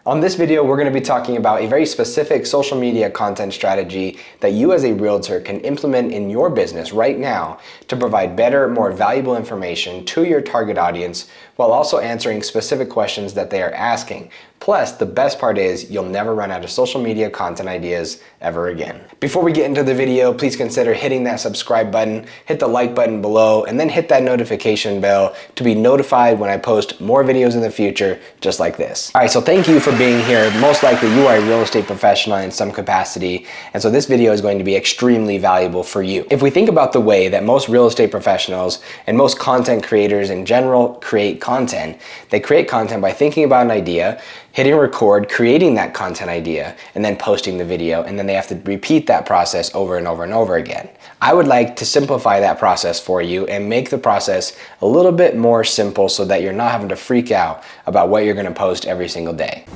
On this video, we're going to be talking about a very specific social media content strategy that you as a realtor can implement in your business right now to provide better, more valuable information to your target audience while also answering specific questions that they are asking. Plus, the best part is you'll never run out of social media content ideas ever again. Before we get into the video, please consider hitting that subscribe button, hit the like button below, and then hit that notification bell to be notified when I post more videos in the future just like this. All right, so thank you for being here. Most likely you are a real estate professional in some capacity, and so this video is going to be extremely valuable for you. If we think about the way that most real estate professionals and most content creators in general create content, they create content by thinking about an idea, hitting record, creating that content idea, and then posting the video, and then they have to repeat that process over and over and over again. I would like to simplify that process for you and make the process a little bit more simple so that you're not having to freak out about what you're gonna post every single day.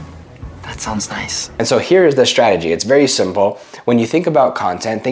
That sounds nice. And so here is the strategy. It's very simple. When you think about content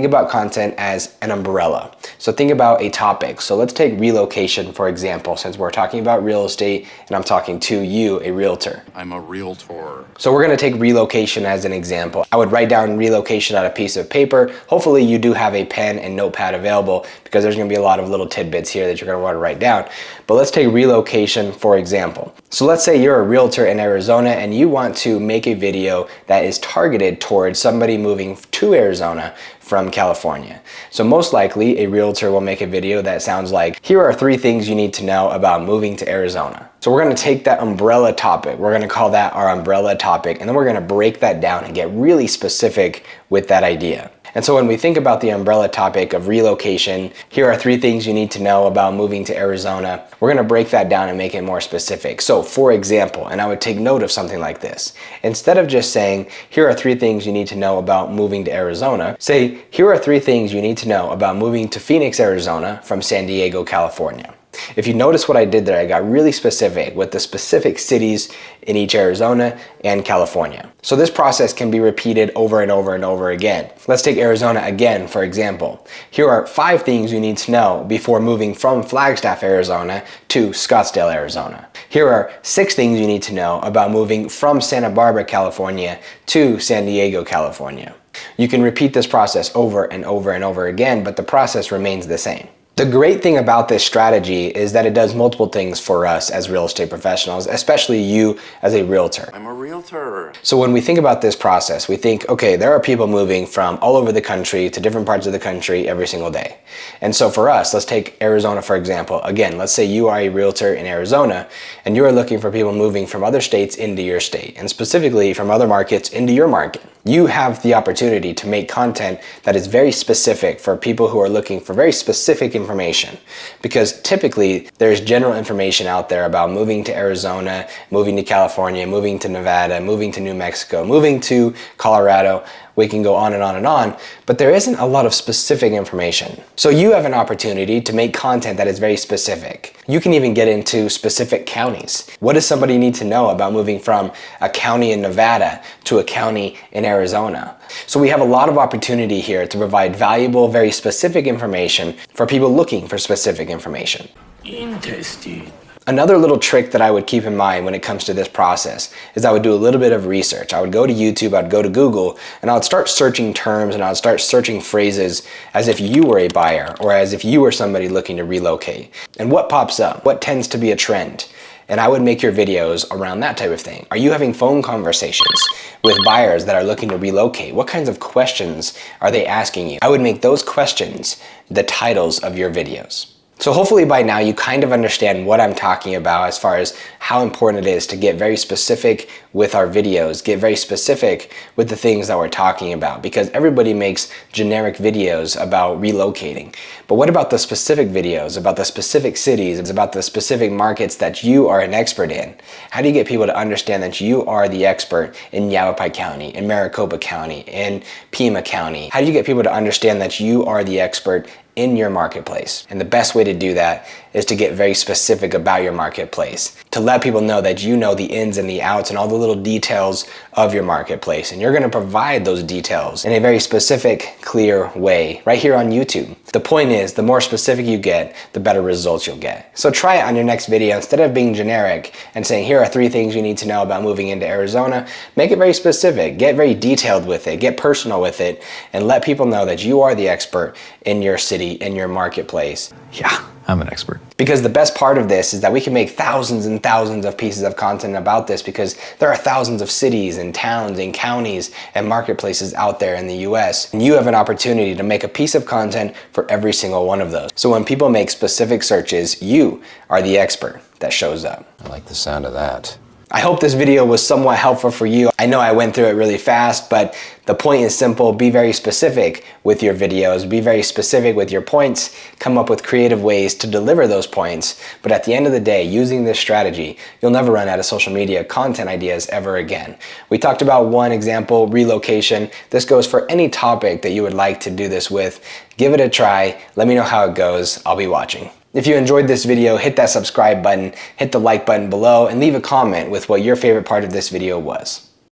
as an umbrella. So think about a topic. So let's take relocation, for example, since we're talking about real estate and I'm talking to you, a realtor. I'm a realtor. So we're gonna take relocation as an example. I would write down relocation on a piece of paper. Hopefully you do have a pen and notepad available because there's gonna be a lot of little tidbits here that you're gonna wanna write down. But let's take relocation, for example. So let's say you're a realtor in Arizona and you want to make a video that is targeted towards somebody moving to Arizona from California. So most likely a realtor will make a video that sounds like, here are 3 things you need to know about moving to Arizona. So we're gonna take that umbrella topic, we're gonna call that our umbrella topic, and then we're gonna break that down and get really specific with that idea. And so when we think about the umbrella topic of relocation, here are 3 things you need to know about moving to Arizona. We're gonna break that down and make it more specific. So for example, and I would take note of something like this. Instead of just saying, here are 3 things you need to know about moving to Arizona, say, here are 3 things you need to know about moving to Phoenix, Arizona from San Diego, California. If you notice what I did there, I got really specific with the specific cities in each Arizona and California. So this process can be repeated over and over and over again. Let's take Arizona again, for example. Here are 5 things you need to know before moving from Flagstaff, Arizona to Scottsdale, Arizona. Here are 6 things you need to know about moving from Santa Barbara, California to San Diego, California. You can repeat this process over and over and over again, but the process remains the same. The great thing about this strategy is that it does multiple things for us as real estate professionals, especially you as a realtor. I'm a realtor. So when we think about this process, we think, okay, there are people moving from all over the country to different parts of the country every single day. And so for us, let's take Arizona, for example. Again, let's say you are a realtor in Arizona and you are looking for people moving from other states into your state, and specifically from other markets into your market. You have the opportunity to make content that is very specific for people who are looking for very specific information, because typically there's general information out there about moving to Arizona, moving to California, moving to Nevada, moving to New Mexico, moving to Colorado. We can go on and on and on, but there isn't a lot of specific information. So you have an opportunity to make content that is very specific. You can even get into specific counties. What does somebody need to know about moving from a county in Nevada to a county in Arizona? So we have a lot of opportunity here to provide valuable, very specific information for people looking for specific information. Interesting. Another little trick that I would keep in mind when it comes to this process is I would do a little bit of research. I would go to YouTube, I'd go to Google, and I would start searching terms and I would start searching phrases as if you were a buyer or as if you were somebody looking to relocate. And what pops up? What tends to be a trend? And I would make your videos around that type of thing. Are you having phone conversations with buyers that are looking to relocate? What kinds of questions are they asking you? I would make those questions the titles of your videos. So hopefully by now you kind of understand what I'm talking about as far as how important it is to get very specific with our videos, get very specific with the things that we're talking about, because everybody makes generic videos about relocating. But what about the specific videos, about the specific cities, it's about the specific markets that you are an expert in? How do you get people to understand that you are the expert in Yavapai County, in Maricopa County, in Pima County? How do you get people to understand that you are the expert in your marketplace? And the best way to do that is to get very specific about your marketplace, to let people know that you know the ins and the outs and all the little details of your marketplace. And you're gonna provide those details in a very specific, clear way right here on YouTube. The point is, the more specific you get, the better results you'll get. So try it on your next video. Instead of being generic and saying, here are 3 things you need to know about moving into Arizona, make it very specific, get very detailed with it, get personal with it, and let people know that you are the expert in your city, in your marketplace. Yeah, I'm an expert. Because the best part of this is that we can make thousands and thousands of pieces of content about this, because there are thousands of cities and towns and counties and marketplaces out there in the US. And you have an opportunity to make a piece of content for every single one of those. So when people make specific searches, you are the expert that shows up. I like the sound of that. I hope this video was somewhat helpful for you. I know I went through it really fast, but the point is simple. Be very specific with your videos. Be very specific with your points. Come up with creative ways to deliver those points. But at the end of the day, using this strategy, you'll never run out of social media content ideas ever again. We talked about one example, relocation. This goes for any topic that you would like to do this with. Give it a try. Let me know how it goes. I'll be watching. If you enjoyed this video, hit that subscribe button, hit the like button below, and leave a comment with what your favorite part of this video was.